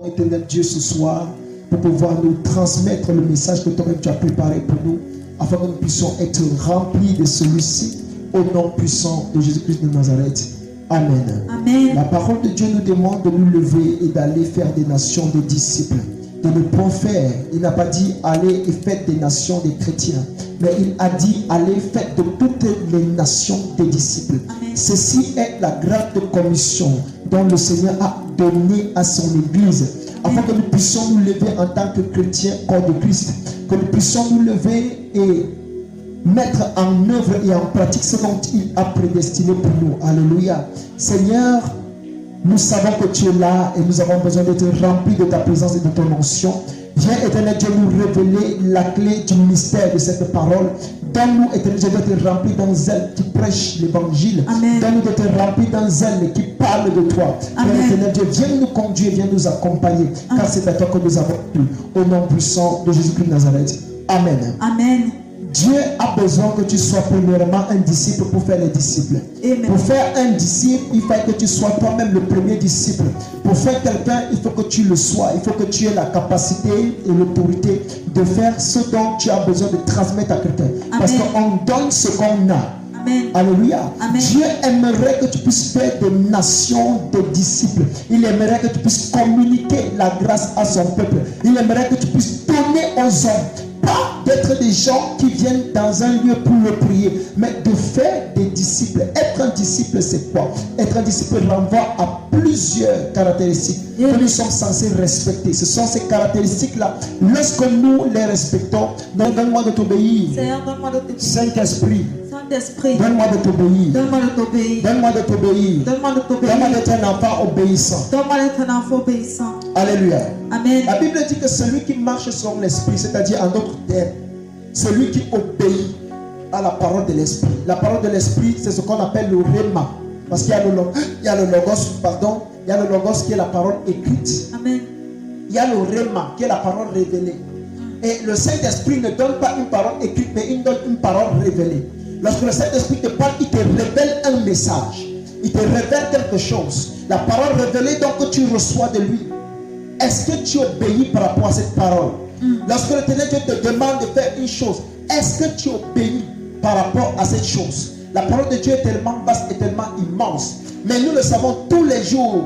Éternel Dieu, ce soir, pour pouvoir nous transmettre le message que toi-même tu as préparé pour nous, afin que nous puissions être remplis de celui-ci, au nom puissant de Jésus-Christ de Nazareth. Amen. Amen. La parole de Dieu nous demande de nous lever et d'aller faire des nations des disciples, de ne pas faire. Il n'a pas dit allez et faites des nations des chrétiens, mais il a dit allez faites de toutes les nations des disciples. Amen. Ceci est la grande commission dont le Seigneur a donné à son Église, afin que nous puissions nous lever en tant que chrétiens, corps de Christ, que nous puissions nous lever et mettre en œuvre et en pratique ce dont il a prédestiné pour nous. Alléluia. Seigneur, nous savons que tu es là et nous avons besoin d'être remplis de ta présence et de ton onction. Viens, éternel Dieu, nous révéler la clé du mystère de cette parole. Donne-nous, éternel Dieu, d'être remplis d'un zèle qui prêche l'évangile. Donne-nous d'être remplis d'un zèle qui parle de toi. Père éternel Dieu, viens nous conduire, viens nous accompagner. Car c'est à toi que nous avons cru. Au nom puissant de Jésus-Christ de Nazareth. Amen. Amen. Dieu a besoin que tu sois premièrement un disciple pour faire les disciples. Amen. Pour faire un disciple, il faut que tu sois toi-même le premier disciple. Pour faire quelqu'un, il faut que tu le sois. Il faut que tu aies la capacité et l'autorité de faire ce dont tu as besoin de transmettre à quelqu'un. Parce qu'on donne ce qu'on a. Amen. Alléluia. Amen. Dieu aimerait que tu puisses faire des nations de disciples. Il aimerait que tu puisses communiquer la grâce à son peuple. Il aimerait que tu puisses donner aux hommes. Pas d'être des gens qui viennent dans un lieu pour le prier, mais de faire des disciples. Être un disciple, c'est quoi? Être un disciple renvoie à plusieurs caractéristiques que nous sommes censés respecter. Ce sont ces caractéristiques-là. Lorsque nous les respectons, donne-moi de t'obéir. Saint-Esprit, donne-moi de t'obéir. Donne-moi de t'obéir. Donne-moi de t'obéir. Donne-moi de t'obéir. Donne-moi d'être un enfant obéissant. Donne-moi d'être un enfant obéissant. Alléluia. Amen. La Bible dit que celui qui marche selon l'esprit, c'est-à-dire en d'autres termes, celui qui obéit à la parole de l'esprit. La parole de l'esprit, c'est ce qu'on appelle le rhéma. Parce qu'il y a le logos qui est la parole écrite. Amen. Il y a le rhéma qui est la parole révélée. Et le Saint-Esprit ne donne pas une parole écrite, mais il donne une parole révélée. Lorsque le Saint-Esprit te parle, il te révèle un message. Il te révèle quelque chose. La parole révélée donc que tu reçois de lui. Est-ce que tu obéis par rapport à cette parole? Lorsque l'Éternel Dieu te demande de faire une chose, est-ce que tu obéis par rapport à cette chose? La parole de Dieu est tellement vaste et tellement immense. Mais nous le savons tous les jours.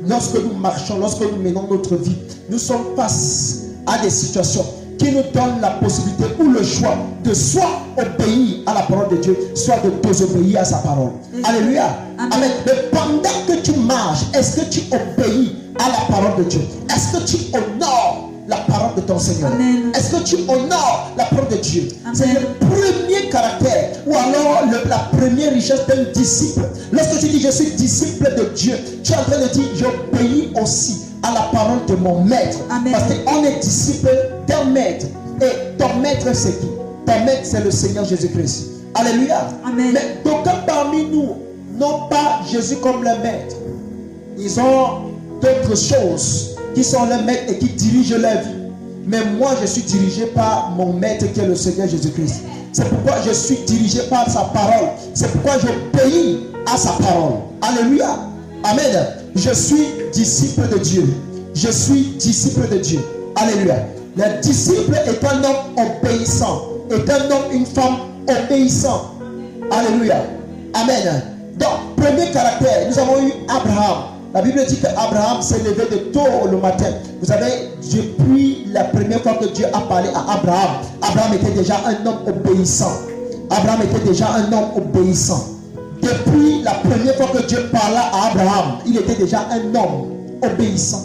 Lorsque nous marchons, lorsque nous menons notre vie, nous sommes face à des situations qui nous donnent la possibilité ou le choix de soit obéir à la parole de Dieu, soit de désobéir à sa parole. Alléluia. Amen. Mais pendant que tu marches, est-ce que tu obéis à la parole de Dieu? Est-ce que tu honores la parole de ton Seigneur? Est-ce que tu honores la parole de Dieu? C'est le premier caractère ou alors la première richesse d'un disciple. Lorsque tu dis je suis disciple de Dieu, tu es en train de dire j'obéis aussi à la parole de mon maître. Amen. Parce qu'on est disciple d'un maître. Et ton maître c'est qui? Ton maître c'est le Seigneur Jésus-Christ. Alléluia. Amen. Mais d'aucuns parmi nous n'ont pas Jésus comme leur maître. Ils ont d'autres choses qui sont leurs maîtres et qui dirigent leur vie. Mais moi je suis dirigé par mon maître qui est le Seigneur Jésus-Christ. C'est pourquoi je suis dirigé par sa parole. C'est pourquoi j'obéis à sa parole. Alléluia. Amen. Je suis disciple de Dieu. Je suis disciple de Dieu. Alléluia. Le disciple est un homme obéissant. Est un homme, une femme obéissant. Alléluia. Amen. Donc, premier caractère, nous avons eu Abraham. La Bible dit qu'Abraham s'est levé de tôt le matin. Vous savez, depuis la première fois que Dieu a parlé à Abraham, Abraham était déjà un homme obéissant. Abraham était déjà un homme obéissant. Depuis la première fois que Dieu parla à Abraham, il était déjà un homme obéissant.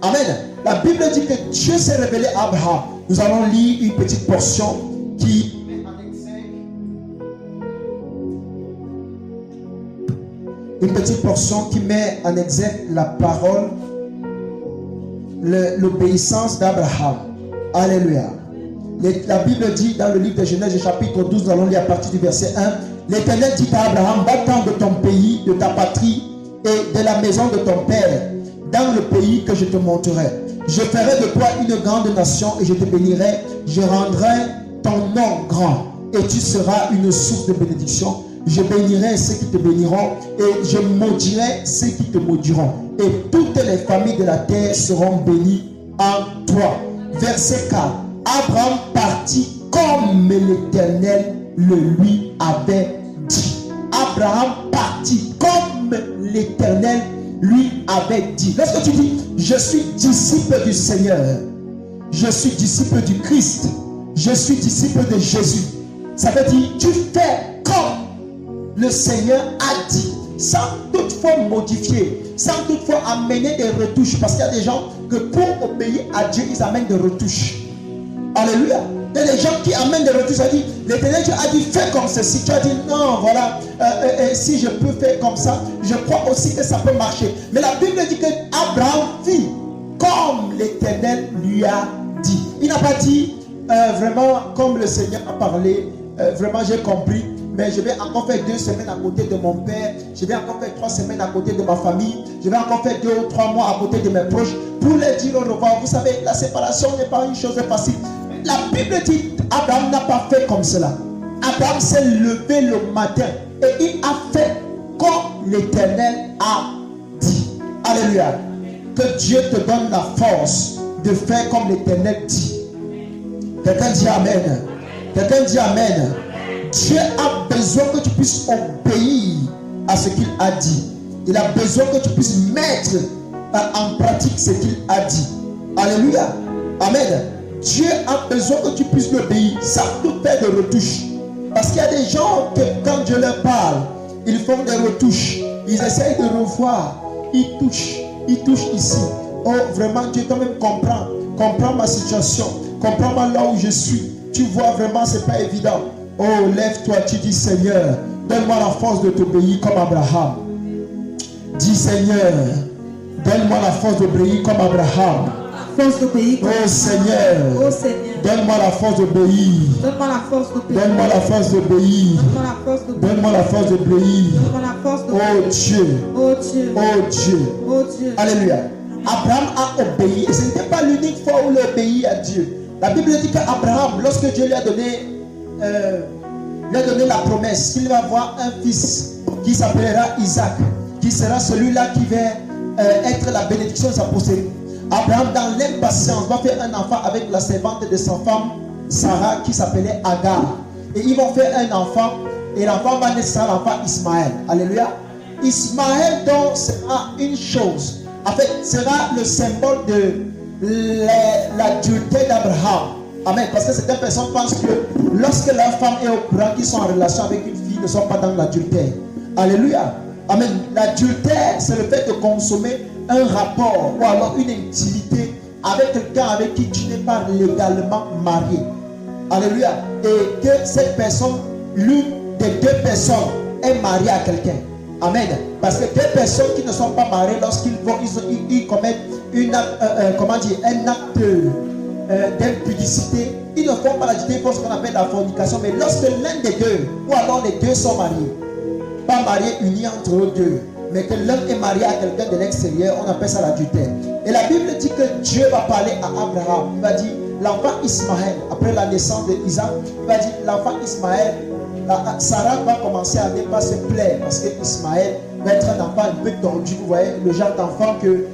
Amen. La Bible dit que Dieu s'est révélé à Abraham. Nous allons lire une petite portion qui met en exergue. Une petite portion qui met en exergue la parole, l'obéissance d'Abraham. Alléluia. La Bible dit dans le livre de Genèse chapitre 12, nous allons lire à partir du verset 1. L'Éternel dit à Abraham, va-t'en de ton pays, de ta patrie et de la maison de ton père, dans le pays que je te montrerai. Je ferai de toi une grande nation et je te bénirai. Je rendrai ton nom grand et tu seras une source de bénédiction. Je bénirai ceux qui te béniront et je maudirai ceux qui te maudiront. Et toutes les familles de la terre seront bénies en toi. Verset 4. Abraham partit comme l'Éternel le lui avait dit. Abraham partit comme l'Éternel lui avait dit. Lorsque tu dis, je suis disciple du Seigneur, je suis disciple du Christ, je suis disciple de Jésus, ça veut dire, tu fais comme le Seigneur a dit, sans toutefois modifier, sans toutefois amener des retouches, parce qu'il y a des gens que pour obéir à Dieu, ils amènent des retouches. Alléluia. Il y a des gens qui amènent des retouches. Ça dit, l'Éternel Dieu a dit, fais comme ceci. Tu as dit, non, voilà, si je peux faire comme ça, je crois aussi que ça peut marcher. Mais la Bible dit que Abraham fit comme l'Éternel lui a dit. Il n'a pas dit, vraiment, comme le Seigneur a parlé, vraiment j'ai compris, mais je vais encore faire 2 semaines à côté de mon père, je vais encore faire 3 semaines à côté de ma famille, je vais encore faire 2 ou 3 mois à côté de mes proches pour les dire au revoir. Vous savez, la séparation n'est pas une chose facile. La Bible dit, Abraham n'a pas fait comme cela. Abraham s'est levé le matin et il a fait comme l'Éternel a dit. Alléluia. Que Dieu te donne la force de faire comme l'Éternel dit. Quelqu'un dit Amen. Quelqu'un dit Amen. Dieu a besoin que tu puisses obéir à ce qu'il a dit. Il a besoin que tu puisses mettre en pratique ce qu'il a dit. Alléluia. Amen. Dieu a besoin que tu puisses l'obéir sans tout faire de retouches. Parce qu'il y a des gens que quand Dieu leur parle, ils font des retouches. Ils essayent de revoir. Ils touchent ici. Oh, vraiment, Dieu toi-même comprends ma situation. Comprends-moi là où je suis. Tu vois vraiment, c'est pas évident. Oh, lève-toi, tu dis Seigneur, donne-moi la force de t'obéir comme Abraham. Dis Seigneur, donne-moi la force d'obéir comme Abraham. Force d'obéir. Oh Seigneur, oh Seigneur, donne-moi la force d'obéir. Donne-moi la force d'obéir. Donne-moi la force d'obéir. Donne-moi la force d'obéir. Donne-moi la force d'obéir. Donne-moi la force d'obéir. Oh Dieu. Oh Dieu. Oh Dieu. Oh Dieu. Alléluia. Abraham a obéi et ce n'était pas l'unique fois où il a obéi à Dieu. La Bible dit qu'Abraham, lorsque Dieu lui a donné la promesse qu'il va avoir un fils qui s'appellera Isaac, qui sera celui-là qui va être la bénédiction de sa postérité. Abraham, dans l'impatience, va faire un enfant avec la servante de sa femme Sarah qui s'appelait Agar. Et ils vont faire un enfant et l'enfant va naître, sera l'enfant Ismaël. Alléluia. Ismaël donc sera une chose. En fait, sera le symbole de l'adultère d'Abraham. Amen. Parce que certaines personnes pensent que lorsque leur femme est au courant qu'ils sont en relation avec une fille, ils ne sont pas dans l'adultère. Alléluia. Amen. L'adultère, c'est le fait de consommer un rapport ou alors une intimité avec quelqu'un avec qui tu n'es pas légalement marié. Alléluia. Et que cette personne, l'une des 2 personnes, est mariée à quelqu'un. Amen. Parce que 2 personnes qui ne sont pas mariées, lorsqu'ils vont, ils commettent un acte d'impudicité, ils ne font pas l'adultère, ils font ce qu'on appelle la fornication. Mais lorsque l'un des 2, ou alors les 2 sont mariés, pas mariés unis entre eux 2, mais que l'un est marié à quelqu'un de l'extérieur, on appelle ça l'adultère. Et la Bible dit que Dieu va parler à Abraham. Il va dire, l'enfant Ismaël, après la naissance d'Isaac, il va dire, l'enfant Ismaël, Sarah va commencer à ne pas se plaire parce que Ismaël va être un enfant un peu tordu. Vous voyez, le genre d'enfant que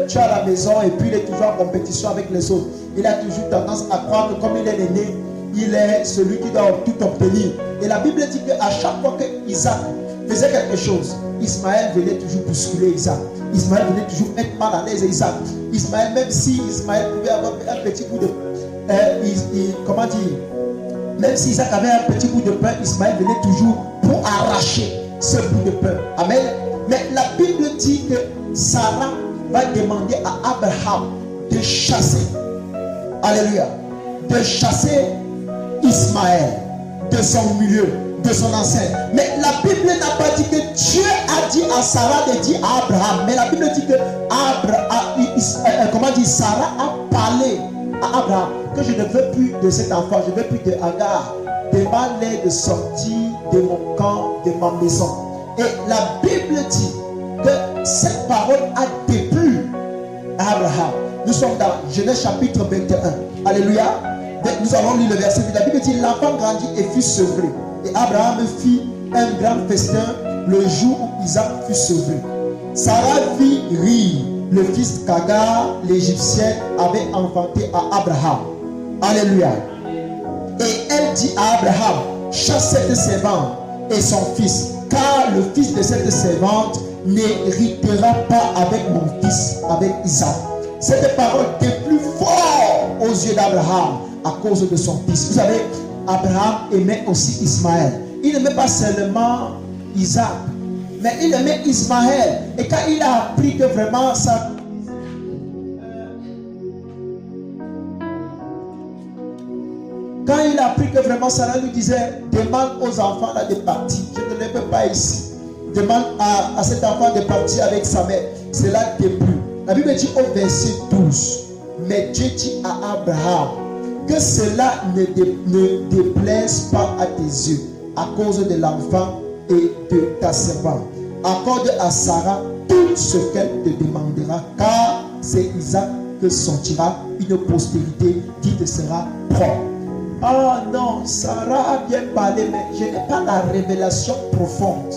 tu as à la maison et puis il est toujours en compétition avec les autres. Il a toujours tendance à croire que comme il est l'aîné, il est celui qui doit tout obtenir. Et la Bible dit qu'à chaque fois que Isaac faisait quelque chose, Ismaël venait toujours bousculer Isaac. Ismaël venait toujours être mal à l'aise à Isaac. Ismaël, même si Ismaël pouvait avoir un petit bout de... même si Isaac avait un petit bout de pain, Ismaël venait toujours pour arracher ce bout de pain. Amen. Mais la Bible dit que Sarah va demander à Abraham de chasser. Alléluia. De chasser Ismaël de son milieu, de son ancêtre. Mais la Bible n'a pas dit que Dieu a dit à Sarah de dire à Abraham. Mais la Bible dit que Sarah a parlé à Abraham que je ne veux plus de cet enfant, je ne veux plus de Agar. De ma lait de sortir de mon camp, de ma maison. Et la Bible dit que cette parole a déplu à Abraham. Nous sommes dans Genèse chapitre 21. Alléluia. Nous allons lire le verset. La Bible dit, l'enfant grandit et fut sevré. Et Abraham fit un grand festin le jour où Isaac fut sauvé. Sarah vit rire le fils qu'Agar, l'Égyptienne, avait enfanté à Abraham. Alléluia. Et elle dit à Abraham, chasse cette servante et son fils, car le fils de cette servante n'héritera pas avec mon fils, avec Isaac. Cette parole était plus forte aux yeux d'Abraham à cause de son fils. Vous savez, Abraham aimait aussi Ismaël. Il n'aimait pas seulement Isaac, mais il aimait Ismaël. Et quand il a appris que vraiment ça... Quand il a appris que vraiment Sarah lui disait, demande aux enfants là de partir. Je ne les veux pas ici. Demande à cet enfant de partir avec sa mère. Cela déplut. La Bible dit au verset 12, mais Dieu dit à Abraham que cela ne déplaise pas à tes yeux à cause de l'enfant et de ta servante. Accorde à Sarah tout ce qu'elle te demandera, car c'est Isaac que sortira une postérité qui te sera propre. Ah non, Sarah a bien parlé, mais je n'ai pas la révélation profonde.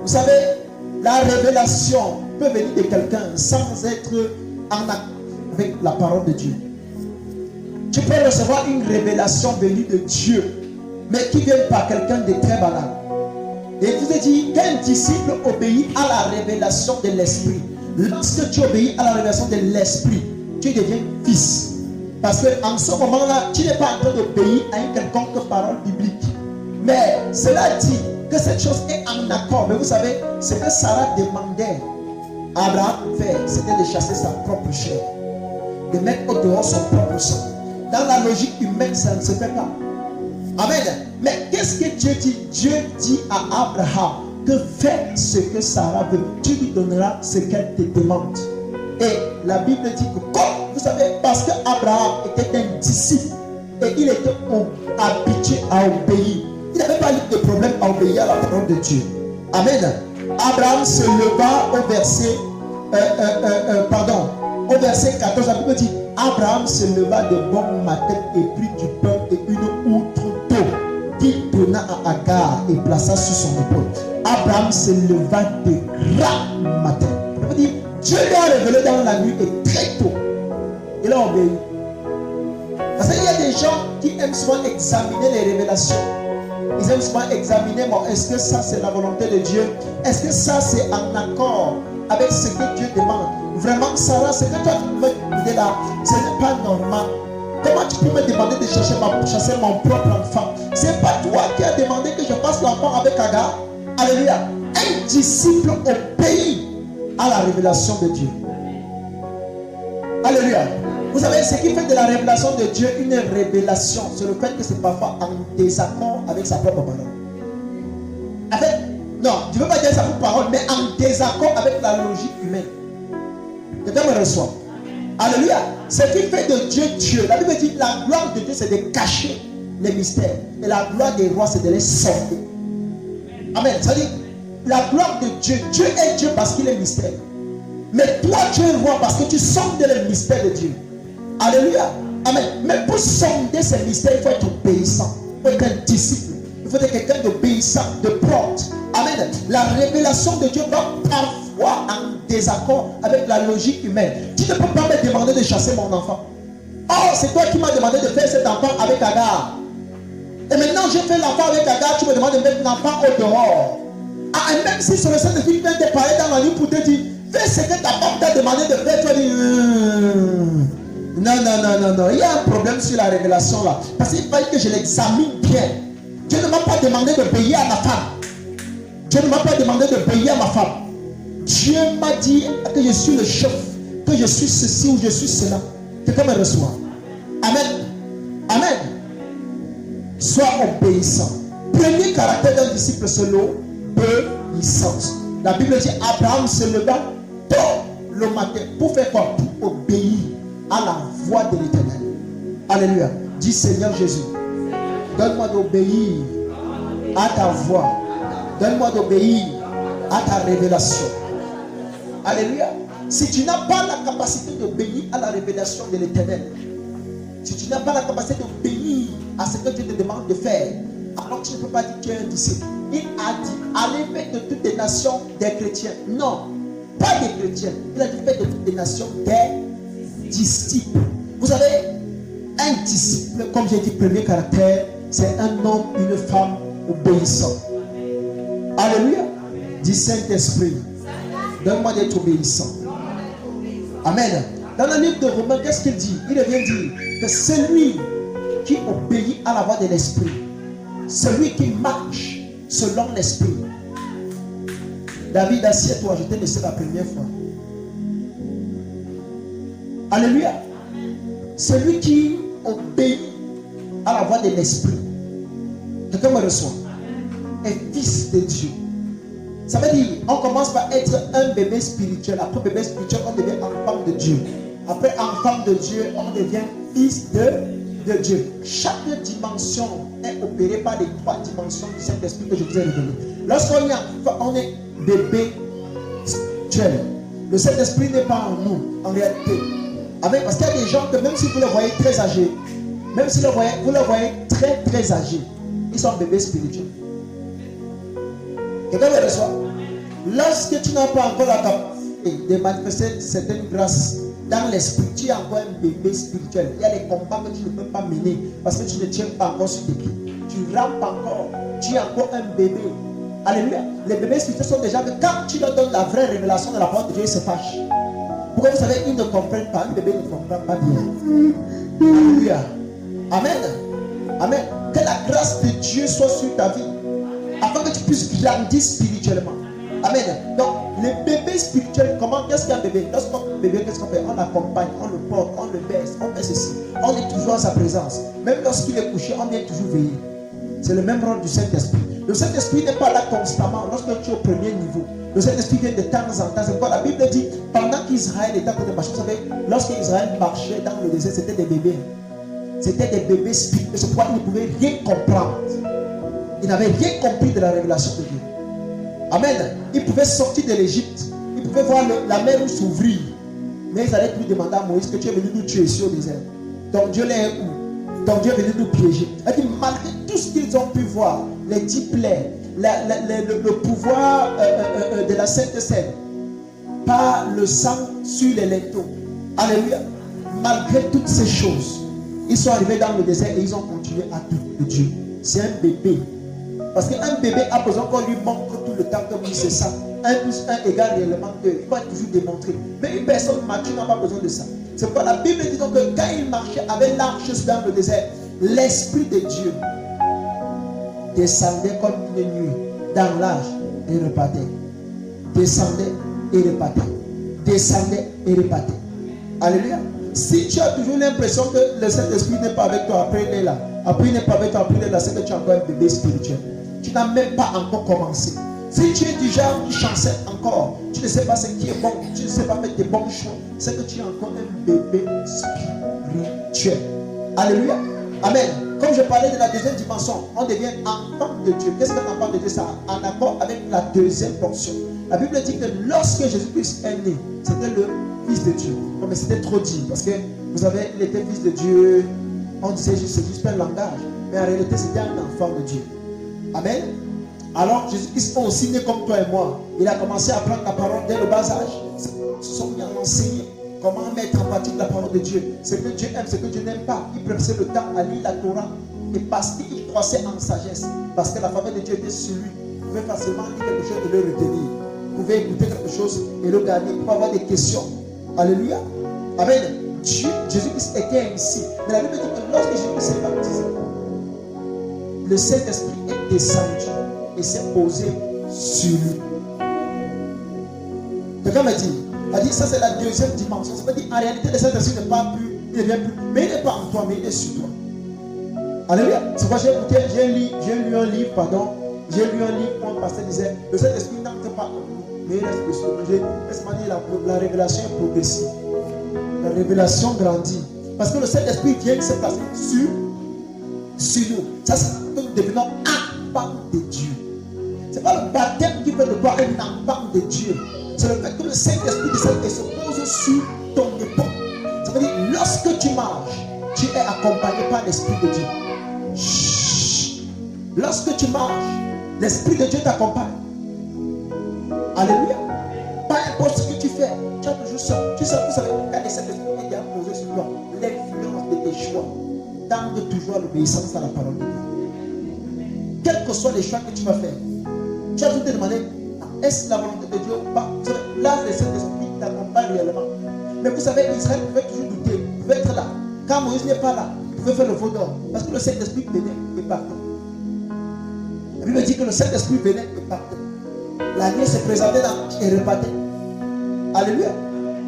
Vous savez, la révélation peut venir de quelqu'un sans être en accord avec la parole de Dieu. Tu peux recevoir une révélation venue de Dieu, mais qui vient par quelqu'un de très banal. Et je vous ai dit qu'un disciple obéit à la révélation de l'esprit. Lorsque tu obéis à la révélation de l'esprit, tu deviens fils. Parce qu'en ce moment-là, tu n'es pas en train d'obéir à une quelconque parole biblique. Mais cela dit que cette chose est en accord. Mais vous savez, ce que Sarah demandait à Abraham de faire, c'était de chasser sa propre chair, de mettre au dehors son propre sang. Dans la logique humaine, ça ne se fait pas. Amen. Mais qu'est-ce que Dieu dit? Dieu dit à Abraham que fais ce que Sarah veut. Tu lui donneras ce qu'elle te demande. Et la Bible dit que comme vous savez, parce que Abraham était un disciple et il était habitué à obéir. Il n'avait pas eu de problème à obéir à la parole de Dieu. Amen. Abraham se leva au verset au verset 14. La Bible dit Abraham se leva de bon matin et prit du pain et une outre d'eau qu'il donna à Agar et plaça sur son épaule. Abraham se leva de grand matin. Ça veut dire Dieu lui a révélé dans la nuit et très tôt. Il a obéi. Parce qu'il y a des gens qui aiment souvent examiner les révélations. Ils aiment souvent examiner, bon, est-ce que ça c'est la volonté de Dieu? Est-ce que ça c'est en accord avec ce que Dieu demande? Vraiment, Sarah, ce que toi tu me demander là, ce n'est pas normal. Comment tu peux me demander de chasser mon propre enfant? C'est pas toi qui as demandé que je fasse l'enfant avec Agar. Alléluia. Un disciple obéit à la révélation de Dieu. Alléluia. Vous savez, ce qui fait de la révélation de Dieu une révélation, c'est le fait que c'est parfois en désaccord avec sa propre parole. En fait, non, je ne veux pas dire sa propre parole, mais en désaccord avec la logique humaine. Quelqu'un me reçoit. Alléluia. Ce qui fait de Dieu Dieu. La Bible dit la gloire de Dieu, c'est de cacher les mystères. Et la gloire des rois, c'est de les sortir. Amen. Ça dit, la gloire de Dieu, Dieu est Dieu parce qu'il est mystère. Mais toi, tu es roi parce que tu sondes le mystère de Dieu. Alléluia. Amen. Mais pour sonder ces mystères, il faut être obéissant. Il faut être un disciple. Il faut être quelqu'un d'obéissant, de propre. Amen. La révélation de Dieu va parfois en désaccord avec la logique humaine. Tu ne peux pas me demander de chasser mon enfant. Oh, c'est toi qui m'as demandé de faire cet enfant avec Agar. Et maintenant, j'ai fait l'enfant avec Agar, tu me demandes de mettre l'enfant au dehors. Ah, et même si sur le Saint-Esprit vient te parler dans la nuit pour te dire, fais ce que ta femme t'a demandé de faire, tu vas dire, non. Il y a un problème sur la révélation là. Parce qu'il fallait que je l'examine bien. Dieu ne m'a pas demandé d'obéir à ma femme. Dieu ne m'a pas demandé d'obéir à ma femme. Dieu m'a dit que je suis le chef, que je suis ceci ou je suis cela. Quelqu'un me reçoit. Amen. Amen. Sois obéissant. Premier caractère d'un disciple, c'est l'obéissance. La Bible dit Abraham se leva tôt le matin. Pour faire quoi? Pour obéir à la voix de l'Éternel. Alléluia. Dis Seigneur Jésus, donne-moi d'obéir à ta voix. Donne-moi d'obéir à ta révélation. Alléluia. Si tu n'as pas la capacité d'obéir à la révélation de l'Éternel, si tu n'as pas la capacité d'obéir à ce que Dieu te demande de faire, donc tu ne peux pas dire que tu es un disciple. Il a dit, allez faire de toutes les nations des chrétiens. Non, pas des chrétiens. Il a dit, faites de toutes les nations des disciples. Vous savez, un disciple, comme j'ai dit, premier caractère, c'est un homme, une femme obéissant. Alléluia. Dis Saint-Esprit, donne-moi d'être obéissant. Amen. Dans le livre de Romains, qu'est-ce qu'il dit? Il vient dire que celui qui obéit à la voix de l'Esprit, celui qui marche selon l'Esprit. David, assieds-toi, je t'ai laissé la première fois. Alléluia. Celui qui obéit à la voix de l'Esprit, quelqu'un me reçoit, est fils de Dieu. Ça veut dire, on commence par être un bébé spirituel. Après bébé spirituel, on devient enfant de Dieu. Après enfant de Dieu, on devient fils de Dieu. Chaque dimension est opérée par les 3 dimensions du Saint-Esprit que je vous ai révélées. Lorsqu'on est bébé spirituel, le Saint-Esprit n'est pas en nous, en réalité. Parce qu'il y a des gens que même si vous le voyez très âgés, même si vous le voyez très très âgés, ils sont bébés spirituels. Quelqu'un me reçoit? Lorsque tu n'as pas encore la capacité de manifester certaines grâces dans l'esprit, tu es encore un bébé spirituel. Il y a des combats que tu ne peux pas mener parce que tu ne tiens pas encore sur tes pieds. Tu rampes encore, tu es encore un bébé. Alléluia. Les bébés spirituels sont déjà que quand tu leur donnes la vraie révélation de la parole de Dieu, ils se fâchent. Pourquoi vous savez, ils ne comprennent pas. Un bébé ne comprend pas bien. Alléluia. Amen. Amen. Que la grâce de Dieu soit sur ta vie, afin que tu puisses grandir spirituellement. Amen. Donc, les bébés spirituels, qu'est-ce qu'un bébé? Lorsqu'on a un bébé, qu'est-ce qu'on fait? On l'accompagne, on le porte, on le baisse, on fait ceci. On est toujours en sa présence. Même lorsqu'il est couché, on vient toujours veiller. C'est le même rôle du Saint-Esprit. Le Saint-Esprit n'est pas là constamment. Lorsque tu es au premier niveau, le Saint-Esprit vient de temps en temps. C'est pourquoi la Bible dit, pendant qu'Israël était en train de marcher, vous savez, lorsqu'Israël marchait dans le désert, c'était des bébés. C'était des bébés spirituels. C'est pourquoi ils ne pouvaient rien comprendre. Ils n'avaient rien compris de la révélation de Dieu. Amen. Ils pouvaient sortir de l'Égypte. Ils pouvaient voir la mer s'ouvrir. Mais ils allaient plus demander à Moïse que tu es venu nous tuer ici au désert. Donc Dieu est où? Donc Dieu est venu nous piéger. Et puis, malgré tout ce qu'ils ont pu voir, les 10 plaies, le pouvoir de la Sainte Seine, par le sang sur les linteaux. Alléluia. Malgré toutes ces choses, ils sont arrivés dans le désert et ils ont continué à tout de Dieu. C'est un bébé. Parce qu'un bébé a besoin qu'on lui montre tout le temps que oui, c'est ça. 1 plus 1 égale réellement 2. Il va toujours démontrer. Mais une personne mature n'a pas besoin de ça. C'est pourquoi la Bible dit donc que quand il marchait avec l'arche dans le désert, l'Esprit de Dieu descendait comme une nuit dans l'arche et repartait. Descendait et repartait. Descendait et repartait. Alléluia. Si tu as toujours l'impression que le Saint-Esprit n'est pas avec toi, après il est là. Après il n'est pas avec toi, après il est là, c'est que tu es encore un bébé spirituel. Tu n'as même pas encore commencé. Si tu es du genre qui chancelle encore, tu ne sais pas ce qui est bon, tu ne sais pas faire des bons choix, c'est que tu es encore un bébé spirituel. Alléluia. Amen. Comme je parlais de la deuxième dimension, on devient enfant de Dieu. Qu'est-ce qu'un enfant de Dieu? Ça en accord avec la deuxième portion. La Bible dit que lorsque Jésus-Christ est né, c'était le Fils de Dieu. Non, mais c'était trop dit parce que vous savez, il était Fils de Dieu. On disait juste, c'est juste un langage. Mais en réalité, c'était un enfant de Dieu. Amen. Alors, Jésus-Christ est aussi né comme toi et moi. Il a commencé à prendre la parole dès le bas âge. Ils se sont mis à enseigner comment mettre en pratique la parole de Dieu. Ce que Dieu aime, ce que Dieu n'aime pas. Il prenait le temps à lire la Torah. Et parce qu'il croissait en sagesse, parce que la faveur de Dieu était sur lui, il pouvait facilement lire quelque chose et le retenir. Il pouvait écouter quelque chose et le garder. Il pouvait avoir des questions. Alléluia. Amen. Jésus-Christ était ainsi. Mais la Bible dit que lorsque Jésus-Christ s'est baptisé, le Saint-Esprit est descendu et s'est posé sur lui. Quelqu'un m'a dit, ça c'est la deuxième dimension. Ça veut dire en réalité le Saint-Esprit n'est pas plus, il ne vient plus, mais il n'est pas en toi, mais il est sur toi. Alléluia. C'est pourquoi j'ai lu un livre, où un pasteur disait, le Saint-Esprit n'entre pas en nous, mais il reste sur nous. Laisse-moi dire, la révélation est progressive. La révélation grandit. Parce que le Saint-Esprit vient se placer sur nous. Ça, c'est que nous devenons enfants de Dieu. Ce n'est pas le baptême qui fait de toi un enfant de Dieu. C'est le fait que le Saint-Esprit descend et se pose sur ton épaule. Ça veut dire, lorsque tu marches, tu es accompagné par l'Esprit de Dieu. Chut. Lorsque tu marches, l'Esprit de Dieu t'accompagne. Alléluia. Pas importe ce que tu fais, tu as toujours ça. Tu sais, vous savez, quand le Saint-Esprit est posé sur toi, l'influence de tes choix tendent toujours à l'obéissance à la parole de Dieu. Quels que soient les choix que tu vas faire, tu as tout te demander, est-ce la volonté de Dieu ou pas? Là, le Saint-Esprit t'accompagne réellement. Mais vous savez, Israël pouvait toujours douter, pouvait être là. Quand Moïse n'est pas là, il pouvait faire le faux d'or. Parce que le Saint-Esprit venait et partait. La Bible dit que le Saint-Esprit venait et partait. La nuit se présentait et repartait. Alléluia.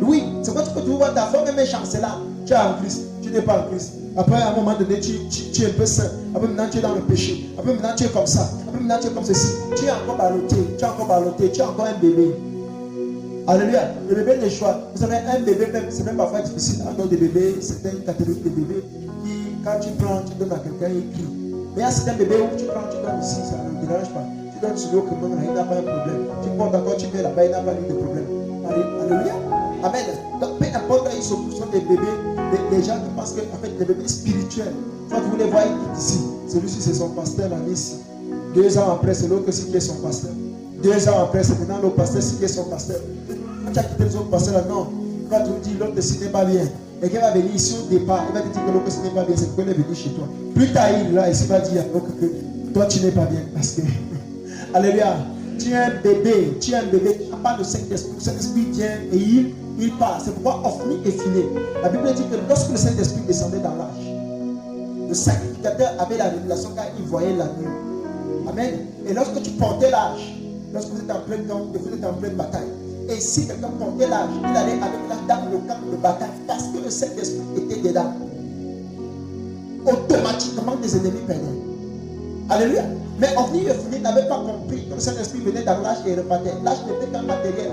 Oui, c'est quand tu peux voir ta femme même chancelante. Tu es en Christ, tu n'es pas en Christ. Après, à un moment donné, tu es un peu saint. Après, maintenant, tu es dans le péché. Après, maintenant, tu es comme ça. Après, maintenant, tu es comme ceci. Tu es encore ballotté. Tu es encore ballotté. Tu es encore un bébé. Alléluia. Le bébé n'est choix. Vous savez, un bébé, même, c'est même parfois difficile. Un autre bébé, c'est une catégorie de bébés qui, quand tu prends, tu donnes à quelqu'un, il crie. Mais il y a certains bébés où tu prends, tu donnes ici, ça ne dérange pas. Tu donnes sur l'eau que même, il n'a pas un problème. Tu portes encore, tu mets là-bas, il n'a pas eu de problème. Alléluia. Amen. Donc, peu importe, ils sont des bébés, des gens qui pensent que, en fait, des bébés spirituels. Quand vous les voyez ici, celui-ci, c'est son pasteur, là, ici. 2 ans après, c'est l'autre qui est son pasteur. 2 ans après, c'est maintenant l'autre pasteur qui est son pasteur. Quand tu as quitté les autres pasteurs là, non. Il va te dire l'autre ce n'est pas bien. Et qu'il va venir ici au départ, il va te dire que l'autre ce n'est pas bien, c'est pourquoi il est venu chez toi. Plus tard, il là, ici va dire que toi tu n'es pas bien. Parce que, alléluia, tu es un bébé, tu n'as pas le Saint-Esprit. Le Saint-Esprit vient et il part. C'est pourquoi Ophni est filé. La Bible dit que lorsque le Saint-Esprit descendait dans l'âge, le sacrificateur avait la révélation car il voyait la nuit. Amen. Et lorsque tu portais l'âge, lorsque vous êtes en pleine camp et vous êtes en pleine bataille, et si quelqu'un portait l'âge, il allait avec l'âge dans le camp de bataille parce que le Saint-Esprit était dedans. Automatiquement, des ennemis perdaient. Alléluia. Mais Ophni et Ophni n'avaient pas compris que le Saint-Esprit venait dans l'âge et repartait. L'âge n'était qu'un matériel.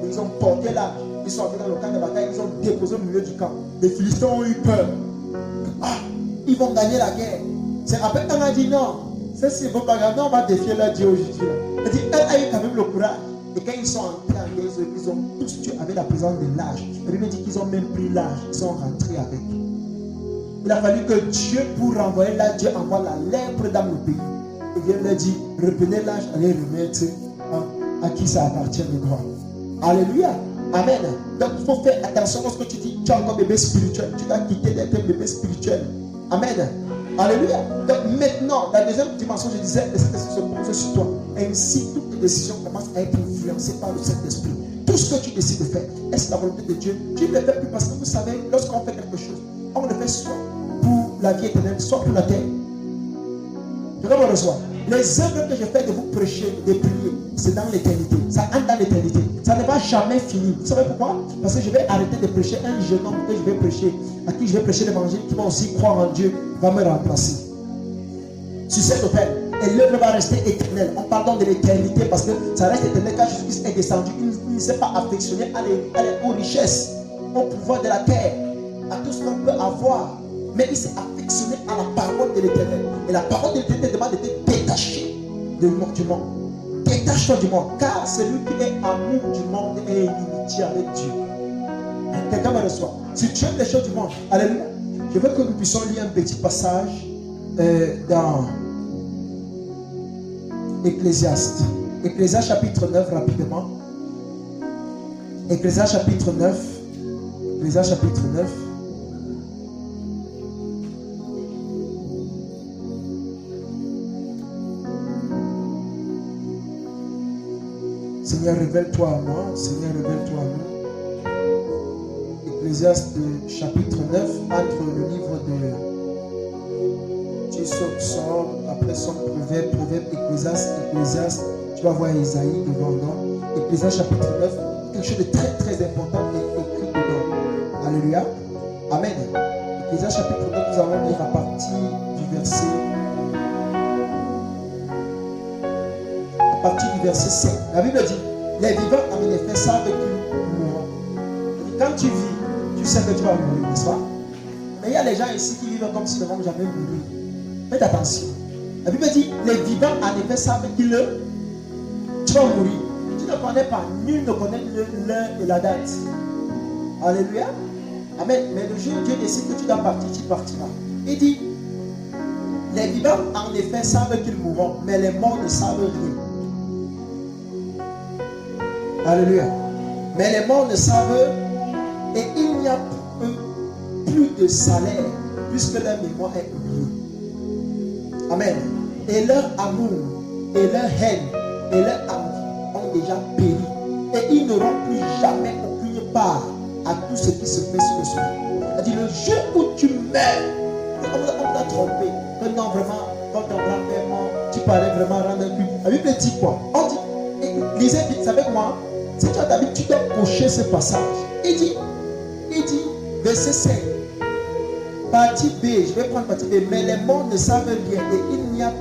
Ils ont porté l'âge, ils sont entrés dans le camp de bataille, ils ont déposé au milieu du camp. Les Philistins ont eu peur. Ah, ils vont gagner la guerre. C'est après qu'on a dit non. C'est bon, on va défier leur Dieu aujourd'hui. Il dit, elle a eu quand même le courage. Et quand ils sont entrés en guerre, ils ont tous tué avec la présence de l'âge. La Bible dit qu'ils ont même pris l'âge. Ils sont rentrés avec. Il a fallu que Dieu, pour renvoyer l'âge, Dieu envoie la lèpre dans le pays. Et Dieu leur dit, reprenez l'âge, allez remettre à qui ça appartient de droit. Alléluia. Amen. Donc il faut faire attention lorsque tu dis, tu es encore bébé spirituel. Tu dois quitter d'être un bébé spirituel. Amen. Alléluia. Donc maintenant, la deuxième dimension, je disais, le Saint-Esprit se pose sur toi. Ainsi, toutes les décisions commencent à être influencées par le Saint-Esprit. Tout ce que tu décides de faire, est-ce la volonté de Dieu? Tu ne le fais plus parce que vous savez, lorsqu'on fait quelque chose, on le fait soit pour la vie éternelle, soit pour la terre. Je vais vous recevoir. Les œuvres que je fais de vous prêcher, de prier, c'est dans l'éternité. Ça entre dans l'éternité. Ça ne va jamais finir. Vous savez pourquoi? Parce que je vais arrêter de prêcher un jeune homme que je vais prêcher, à qui je vais prêcher l'évangile, qui va aussi croire en Dieu, va me remplacer. Sur cette autel, et l'œuvre va rester éternelle. On parle donc de l'éternité parce que ça reste éternel car Jésus-Christ est descendu. Il ne s'est pas affectionné aux richesses, au pouvoir de la terre, à tout ce qu'on peut avoir. Mais il s'est affectionné à la parole de l'éternel. Et la parole de l'éternel demande d'être détaché du monde. Détache-toi du monde. Car celui qui est amour du monde est inimitié avec Dieu. Quelqu'un me reçoit. Si tu aimes les choses du monde, alléluia. Je veux que nous puissions lire un petit passage dans Ecclésiaste. Ecclésiaste chapitre 9 rapidement. Ecclésiaste chapitre 9. Ecclésiaste chapitre 9. Seigneur, révèle-toi à moi. Seigneur, révèle-toi à nous. Ecclésiaste chapitre 9, entre le livre de Psaume, après son proverbe, Ecclésiaste, tu vas voir Isaïe devant nous. Ecclésiaste chapitre 9, quelque chose de très très important est écrit dedans. Alléluia. Amen. Ecclésiaste chapitre 9, nous allons lire à partir du verset 7. La Bible dit, les vivants en effet savent qu'ils mourront. Quand tu vis, tu sais que tu vas mourir, n'est-ce pas? Mais il y a des gens ici qui vivent comme si ne vont jamais mourir. Faites attention. La Bible dit, les vivants en effet savent qu'ils tu vas mourir. Tu ne connais pas, nul ne connaît l'heure et la date. Alléluia. Amen. Mais le jour où Dieu décide que tu dois partir, tu partiras. Il dit, Les vivants, en effet, savent qu'ils mourront, mais les morts ne savent rien. Alléluia. Mais les morts ne savent, et il n'y a plus de salaire, puisque leur mémoire est oubliée. Amen. Et leur amour, et leur haine, et leur envie ont déjà péri. Et ils n'auront plus jamais aucune part à tout ce qui se fait sur le sol. C'est-à-dire, le jour où tu meurs, on t'a trompé. Que non, vraiment, quand ton grand-père mort, tu parlais vraiment rendre un but. La Bible dit quoi? On dit, lisez vite avec moi. Si tu as ta Bible, tu dois cocher ce passage. Il dit, verset 5, partie B, je vais prendre partie B, mais les morts ne savent rien et il n'y a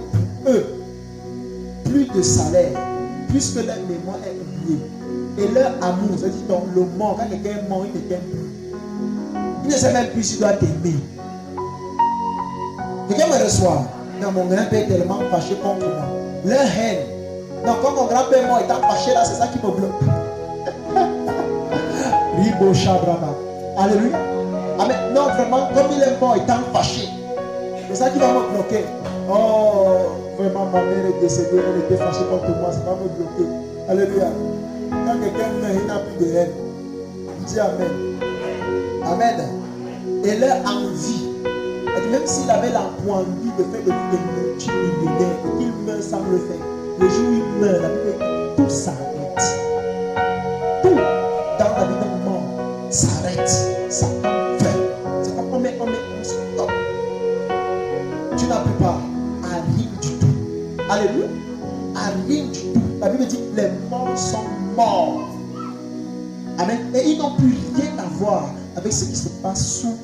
plus de salaire, puisque leur mémoire est oubliée. Et leur amour, c'est-à-dire donc le mort, quand quelqu'un est mort, il ne t'aime plus. Il ne sait même plus s'il doit t'aimer. Quelqu'un me reçoit. Non, mon grand-père est tellement fâché contre moi. Leur haine. Donc, quand mon grand-père est mort étant fâché là, c'est ça qui me bloque. Ribo Shabrama. Alléluia. Amen. Non, vraiment, comme il est mort étant fâché, c'est ça qui va me bloquer. Oh, vraiment, ma mère est décédée, elle était fâchée contre moi, ça va me bloquer. Alléluia. Quand quelqu'un meurt, il n'a plus de haine. Dis Amen. Amen. Et leur envie. Même s'il avait l'envie de faire de multimillionnaire et qu'il meurt sans le faire, le jour où il meurt, la Bible, tout s'arrête. Tout dans la vie d'un mort s'arrête. Ça fait. C'est comme on stop. Tu n'as plus pas à rien du tout. Alléluia. À rien du tout. La Bible dit les morts sont morts. Amen. Et ils n'ont plus rien à voir avec ce qui se passe sous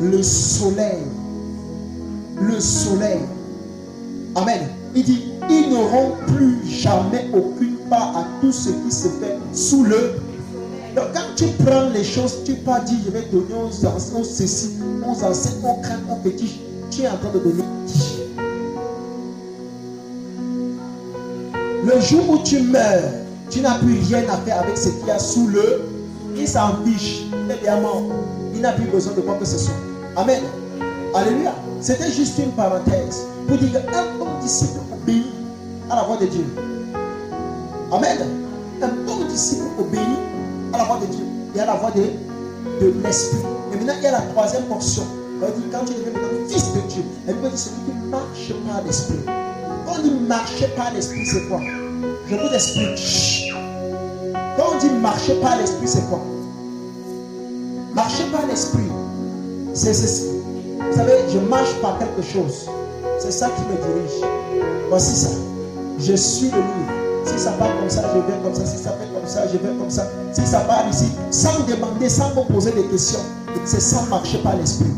le soleil. Le soleil. Amen. Il dit, ils n'auront plus jamais aucune part à tout ce qui se fait sous le. Donc quand tu prends les choses, tu pas dire, je vais donner aux anciens, aux ceci, aux anciens, aux grands, aux petits. Tu es en train de donner. Le jour où tu meurs, tu n'as plus rien à faire avec ce qu'il y a sous le. Il s'en fiche. Il est bien mort. Il n'a plus besoin de quoi que ce soit. Amen. Alléluia. C'était juste une parenthèse pour dire qu'un bon disciple obéit à la voix de Dieu. Amen. Un bon disciple obéit à la voix de Dieu et à la voix de l'esprit. Et maintenant, il y a la troisième portion. Quand tu deviens maintenant fils de Dieu, elle peut dire celui qui marche par l'esprit. Quand on dit marcher par l'esprit, c'est quoi? Je vous explique. Quand on dit marcher par l'esprit, c'est quoi? Marcher par l'esprit, c'est ceci. Vous savez, je marche par quelque chose. C'est ça qui me dirige. Voici ça. Je suis le livre. Si ça part comme ça, je vais comme ça. Si ça fait comme ça, je vais comme ça. Si ça part ici, sans demander, sans me poser des questions, c'est ça marcher par l'esprit.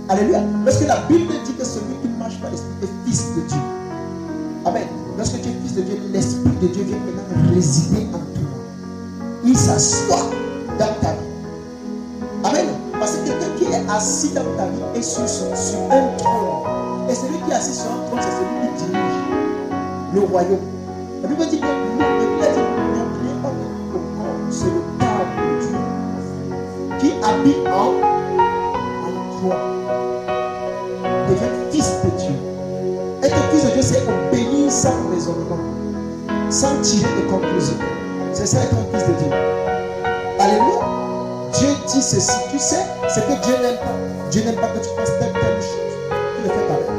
Alléluia. Parce que la Bible dit que celui qui marche par l'esprit est fils de Dieu. Amen. Lorsque tu es fils de Dieu, l'esprit de Dieu vient maintenant résider en toi. Il s'assoit dans ta vie. Amen. Parce que quelqu'un qui est assis dans ta vie est sur un trône. Et celui qui est assis sur un trône, c'est celui qui dirige le royaume. La Bible dit que n'oubliez pas que le corps, c'est le temple de Dieu qui habite en toi. Deviens fils de Dieu. Être fils de Dieu, c'est obéir sans raisonnement, sans tirer de conclusion. C'est ça être un fils de Dieu. Alléluia. Dieu dit ceci. Tu sais, c'est que Dieu n'aime pas. Dieu n'aime pas que tu fasses telle chose. Tu le fais pareil.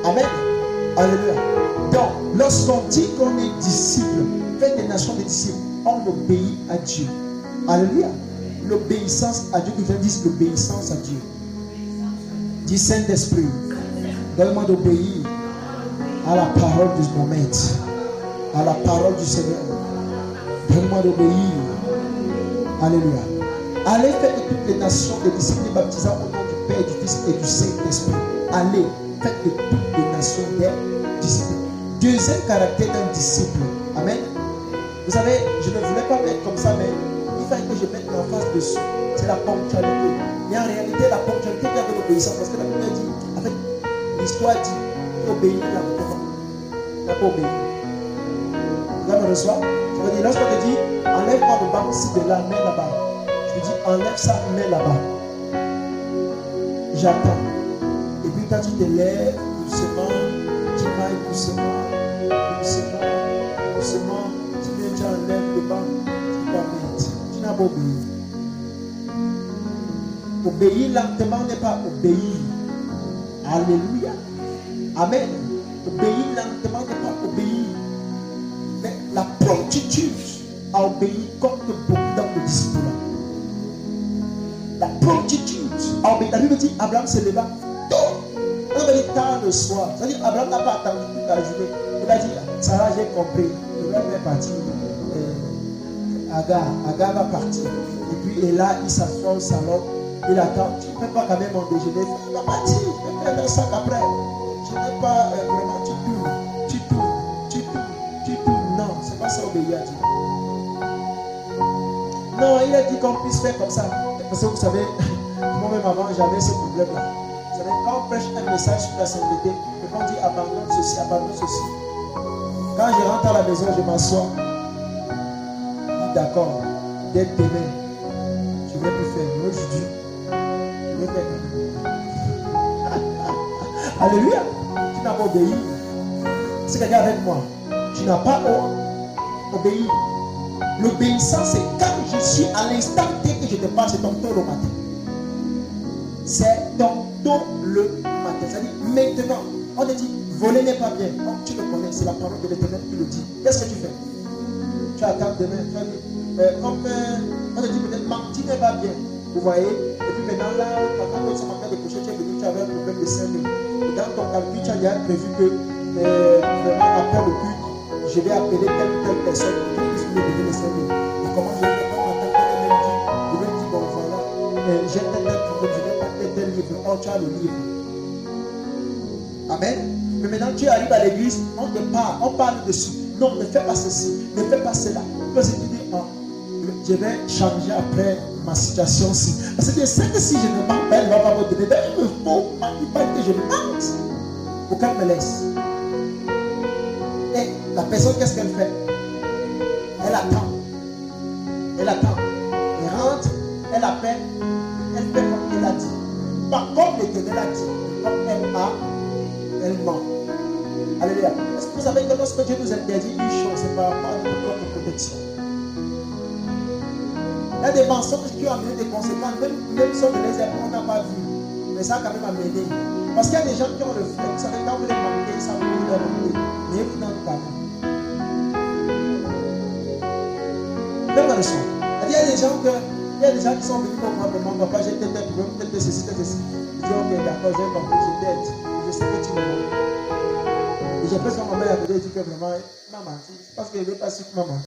Amen. Alléluia. Donc, lorsqu'on dit qu'on est disciple, faites des nations des disciples, on obéit à Dieu. Alléluia. L'obéissance à Dieu, que je dise l'obéissance à Dieu. Dis Saint-Esprit, donne-moi d'obéir à la parole du moment, à la parole du Seigneur. Donne-moi d'obéir. Alléluia. Allez faire de toutes les nations des disciples baptisant au nom du Père, du Fils et du Saint-Esprit. Allez, faites de toutes les nations des disciples. Deuxième caractère d'un disciple. Amen. Vous savez, je ne voulais pas mettre comme ça, mais il fallait que je mette l'emphase dessus. C'est la ponctualité. Et en réalité, la ponctualité vient de l'obéissance. Parce que la Bible dit, en fait, l'histoire dit, obéir à l'autorité. Il n'a pas obéi. Là, on reçoit. Je veux dire, lorsqu'on te dit, enlève-moi le banc ci de là, mets là-bas. Je dis, enlève ça, mets là-bas. J'attends. Et Et puis quand tu te lèves, doucement, tu mailles doucement, tu viens, tu enlèves le banc, tu t'arrêtes. Tu n'as pas obéi. Obéir lentement n'est pas obéir. Alléluia. Amen. Obéir lentement n'est pas obéir. Mais la promptitude à obéir compte beaucoup dans le discours. La promptitude à obéir. La Bible dit Abraham se leva tôt. On va dire tard le soir. C'est-à-dire Abraham n'a pas attendu toute la journée. Il a dit Sarah, j'ai compris. Je vais partir. Agar va partir. Et puis et là, il s'assoit au salon. Il attend. Tu ne peux pas quand même mon déjeuner. Il va partir. Je vais faire un sac après. Je n'ai pas vraiment. Tu tournes. Non, c'est pas ça obéir à Dieu. Non, il a dit qu'on puisse faire comme ça. Parce que vous savez, moi-même avant, j'avais ce problème-là. Vous savez, quand on prêche un message sur la sainteté, on dit abandonne ceci, abandonne ceci. Quand je rentre à la maison, je m'assois. Je dis d'accord, dès demain, je ne vais plus faire. Aujourd'hui, je vais faire. Alléluia. Tu n'as pas obéi. C'est quelqu'un avec moi. Tu n'as pas obéi. L'obéissance, c'est quand je suis à l'instant T que je te parle, c'est ton tôt le matin. C'est ton tôt le matin. C'est-à-dire, maintenant, on te dit, voler n'est pas bien. Oh, tu le connais, c'est la parole de l'Éternel qui le dit. Qu'est-ce que tu fais? Tu attends demain, tu vas dire, on te dit peut-être, mentir n'est pas bien. Vous voyez? Et puis maintenant, là, quand ce matin de coucher, tu es venu, tu avais un problème de 5 000. Et dans ton calcul, tu as déjà prévu que, vraiment, après le culte, je vais appeler telle ou telle personne pour qu'ils puissent me donner les 5 000. Et comment je vais faire? Je vais dire, bon voilà, j'ai tel problème, je n'ai pas tel livre. Oh, tu as le livre. Amen. Mais maintenant, tu arrives à l'église, on te parle, on parle dessus. Non, ne fais pas ceci, ne fais pas cela. Parce que tu dis, oh, je vais changer après ma situation-ci. Parce que je sais que si je ne mens pas, elle ne va pas me donner. Mais il me faut pas que je mente pour qu'elle me laisse. Et la personne, qu'est-ce qu'elle fait? Elle attend. Elle attend. Elle rentre, elle appelle, elle fait comme elle a dit. Pas comme l'Éternel a dit. Comme elle ment. Alléluia. Est-ce que vous savez que lorsque Dieu nous interdit une chose, c'est par rapport à notre propre protection? Il y a des mensonges qui ont amené des conséquences, même si on ne les a pas, on n'a pas vu. Mais ça a quand même amené. Parce qu'il y a des gens qui ont le fait. Vous savez, quand vous les mentez, ça vous dit de mentir. Mais vous n'en pas. Même dans le son. Il y a des gens qui sont venus pour moi, papa, j'ai tel problème, tel ceci, tel ceci. Je dis, ok, d'accord, j'ai compris, je t'aide. Je sais que tu me mens. Et j'ai pris son maman à côté et dit que vraiment, maman, parce qu'elle n'est pas sûre que maman.